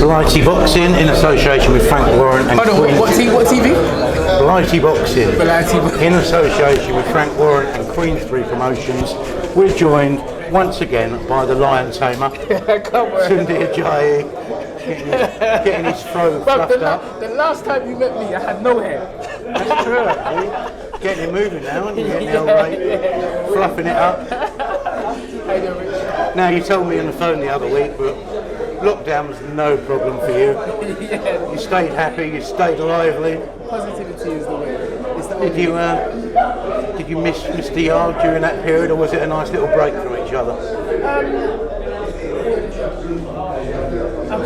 Blighty Boxing in association with Frank Warren and Queen. What TV? Blighty Boxing in association with Frank Warren and Queensbury Promotions. We're joined once again by the lion tamer, Tunde Ajayi, getting his throat fluffed up. The last time you met me, I had no hair. That's true, actually. Getting it moving now, and you're getting fluffing it up. How you doing, Rich? Now, you told me on the phone the other week, but lockdown was no problem for you. Yeah. You stayed happy, you stayed lively. Positivity is the way. Did you miss Mr. Yarde during that period, or was it a nice little break from each other?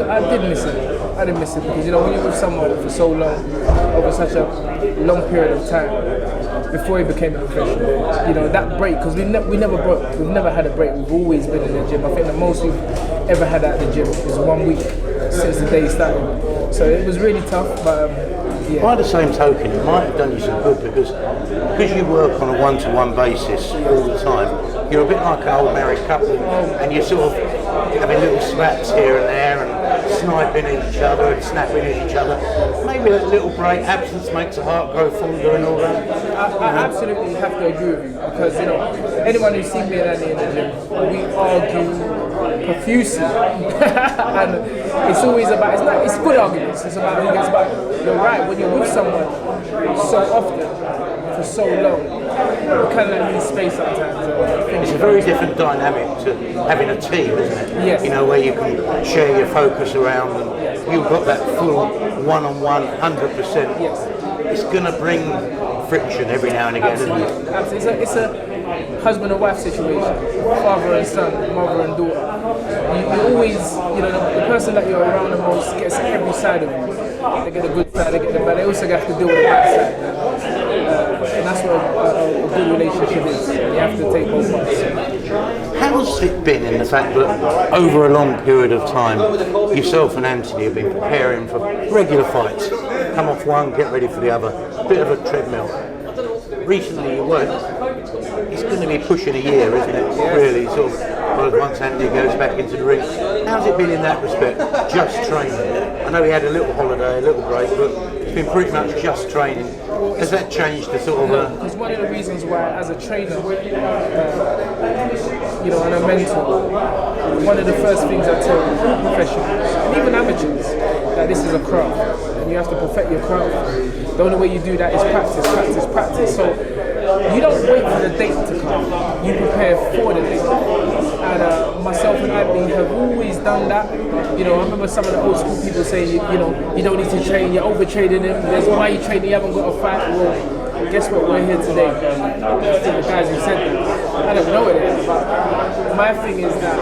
I did miss it. I did miss it because, you know, when you're with someone for so long, over such a long period of time, before he became a professional, you know, that break, because we never broke, we've never had a break, we've always been in the gym. I think the most we've ever had at the gym is 1 week since the day he started. So it was really tough, but yeah. By the same token, it might have done you some good because you work on a one-to-one basis all the time. You're a bit like an old married couple, and you're sort of having little slaps here and there and sniping at each other and snapping at each other. Maybe a little break, absence makes the heart grow fonder and all that. I absolutely have to agree with you because, you know, anyone who's seen me and Andy in the gym, we argue profusely. And it's always about, it's good arguments, it's about who gets back. You're right, when you're with someone so often, for so long, you kind of need space sometimes. It's a very different dynamic to having a team, isn't it? Yes. You know, where you can share your focus around and you've got that full one-on-one 100%. Yes. It's going to bring friction every now and again, isn't it? Absolutely. It's a husband and wife situation, father and son, mother and daughter. You always, you know, the person that you're around the most gets every side of you. They get the good side, they get the bad. They also have to deal with the bad side. And that's what a good relationship is. You have to take both parts. How's it been in the fact that over a long period of time, yourself and Anthony have been preparing for regular fights? Come off one, get ready for the other. Bit of a treadmill. Recently you weren't. It's going to be pushing a year, isn't it? Really, sort of, once Andy goes back into the ring. How's it been in that respect? Just training. I know he had a little holiday, a little break, but it's been pretty much just training. Has that changed the sort of... It's one of the reasons why, as a trainer, you know, and a mentor, one of the first things I tell professionals, and even amateurs, that this is a craft, and you have to perfect your craft. The only way you do that is practice, practice, practice. So you don't wait for the date to come, you prepare for the date. And myself and Andy have always done that. You know, I remember some of the old school people saying, you know, you don't need to train, you're overtraining him, there's why you training, you haven't got a fight. Well, guess what, we're here today. To the guys who said that. I don't know what it is, but my thing is that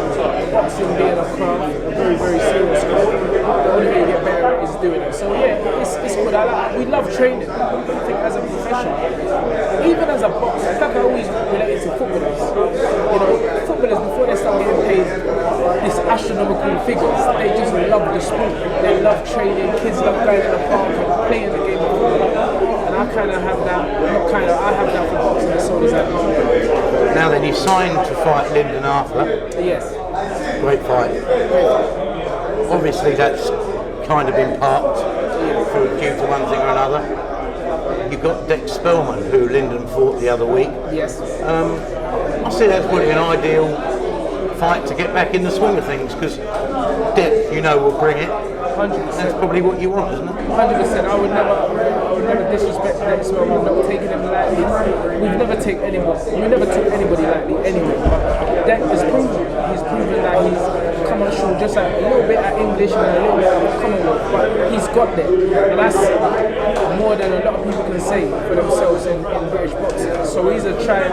boxing being a craft, a very, very serious craft, the only way you get better at is doing it. So yeah, it's good. We love training. I think as a professional, even as a boxer, it's like I always relate it to footballers. You know, footballers, before they start getting paid these astronomical figures, they just love the sport. They love training, kids love going in the park and playing the game of football. And I kind of have that, I have that for boxing as soon as I do. Now then, you signed to fight Lyndon Arthur. Yes. Great fight. Obviously that's kind of been parked due to one thing or another. You've got Dec Spelman, who Lyndon fought the other week. Yes. I see that's probably an ideal fight to get back in the swing of things, because Dec, you know, will bring it. 100%. That's probably what you want, isn't it? 100%. I would never disrespect Dec Spelman. I'm not taking him lightly. We never took anybody lightly anyway. But Dec has proven. He's proven that he's come on shore just like a little bit at English and a little bit at Commonwealth, but he's got there. And that's more than a lot of people can say for themselves in British boxing. So he's a try.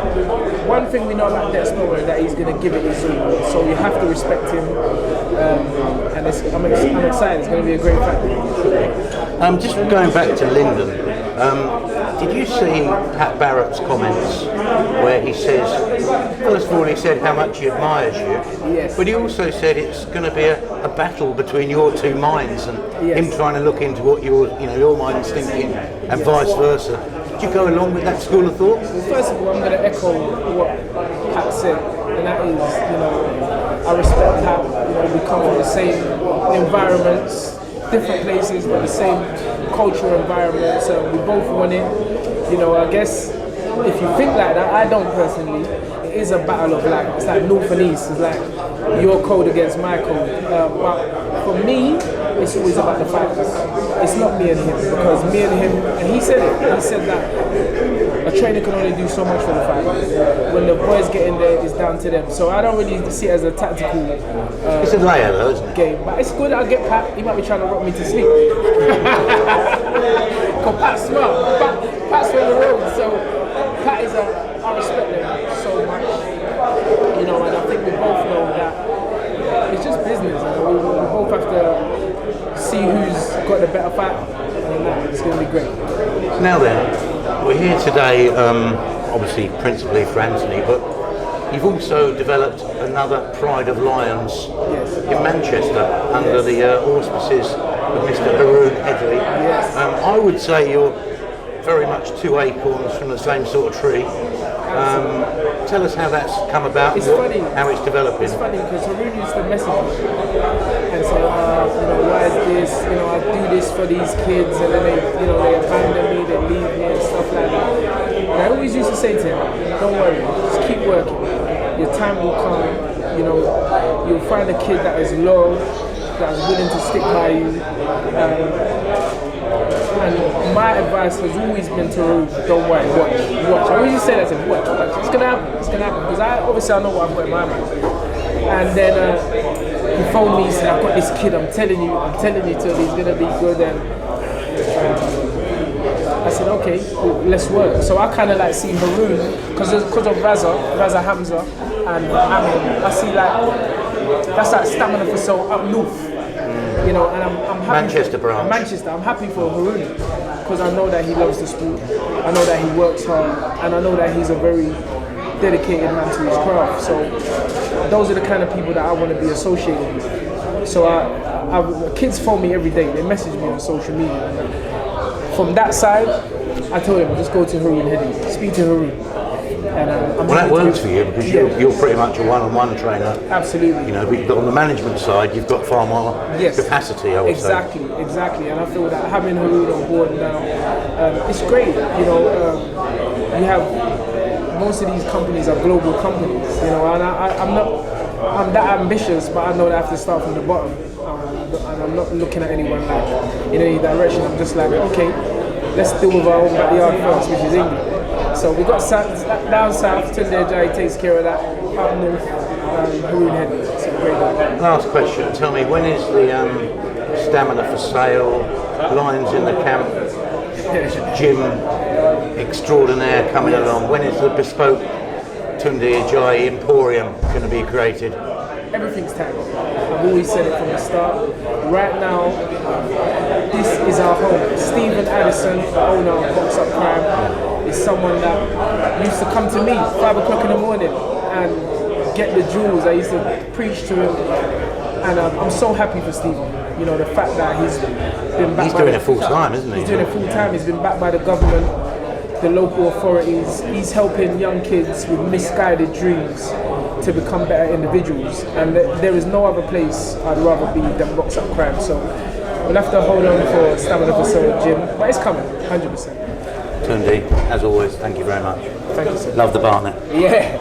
One thing we know about Dec Spelman is that he's going to give it his all. So you have to respect him. And I'm excited. It's going to be a great fight. Just going back to Lyndon, did you see Pat Barrett's comments where he says, first of all he said how much he admires you, yes, but he also said it's going to be a battle between your two minds and yes, him trying to look into what your mind's thinking and vice versa. Did you go along with that school of thought? Well, first of all, I'm going to echo what Pat said, and that is, you know, I respect Pat. You know, we come from the same environments, different places, but the same cultural environment. So we both want it. You know, I guess if you think like that, I don't personally. It is a battle of like, it's like North and East. It's like your code against my code. But for me, it's always about the fighters. It's not me and him, because me and him, and he said it. He said that a trainer can only do so much for the fighters. When the boys get in there, it's down to them. So I don't really see it as a tactical. It's a layer, though, isn't it? Game, but it's good. I'll get Pat. He might be trying to rock me to sleep. Because Pat's smart. Pat's on the road. So Pat is I respect them so much. You know, and I think we both know that it's just business. And we both have to see who's got the better fight, and it's going to be great. Now then, we're here today, obviously principally for Anthony, but you've also developed another Pride of Lions in Manchester under the auspices of Mr. Haroon Hedley. Yes. I would say you're very much two acorns from the same sort of tree. Tell us how that's come about, it's funny. How it's developing. It's funny because Haroon used to message me and say, you know, why is this? You know, I do this for these kids, and then they abandon me, they leave me and stuff like that. And I always used to say to him, don't worry, just keep working. Your time will come. You know, you'll find a kid that is loyal, that is willing to stick by you. And my advice has always been to Haroon, don't worry, watch. I always used to say that to him, watch. It's gonna happen. Because I know what I've got in my mind. And then he phoned me, he said, I've got this kid, I'm telling you, Till, he's gonna be good. And I said, okay, cool, let's work. So I kind of like see Haroon, because of Raza Hamza, and Amin, I see like, that's like stamina for soul up north. You know, and I'm happy. Manchester branch. Manchester. I'm happy for Haroon because I know that he loves the sport. I know that he works hard, and I know that he's a very dedicated man to his craft. So those are the kind of people that I want to be associated with. So kids phone me every day. They message me on social media. And from that side, I told them just go to Haroon Hedley, speak to Haroon. And that works for you because you're pretty much a one-on-one trainer. Absolutely. You know, but on the management side, you've got far more capacity, I would say. Exactly. And I feel that having Haroon on board now, it's great. You know, you have most of these companies are global companies. You know, and I'm that ambitious, but I know that I have to start from the bottom. And I'm not looking at anyone like in any direction. I'm just like, okay, let's deal with our own backyard first, which is England. So we got down south, Tunde Ajayi takes care of that. Up north, Haroon Hedley. So great guy. Last question. Tell me, when is the stamina for sale, Lions in the Camp, gym extraordinaire coming along? When is the bespoke Tunde Ajayi Emporium going to be created? Everything's time. I've always said it from the start. Right now, this is our home. Stephen Addison, the owner of Box Up Crime, is someone that used to come to me 5 o'clock in the morning and get the jewels. I used to preach to him, and I'm so happy for Stephen. You know, the fact that he's been backed. He's doing it full time, isn't he? He's doing it full time. He's been backed by the government, the local authorities. He's helping young kids with misguided dreams to become better individuals. And there is no other place I'd rather be than Box Up Crime. So we'll have to hold on for Stamina for Soul Gym, but it's coming, 100%. Tunde, as always, thank you very much. Thank you, sir. Love the partner. Yeah.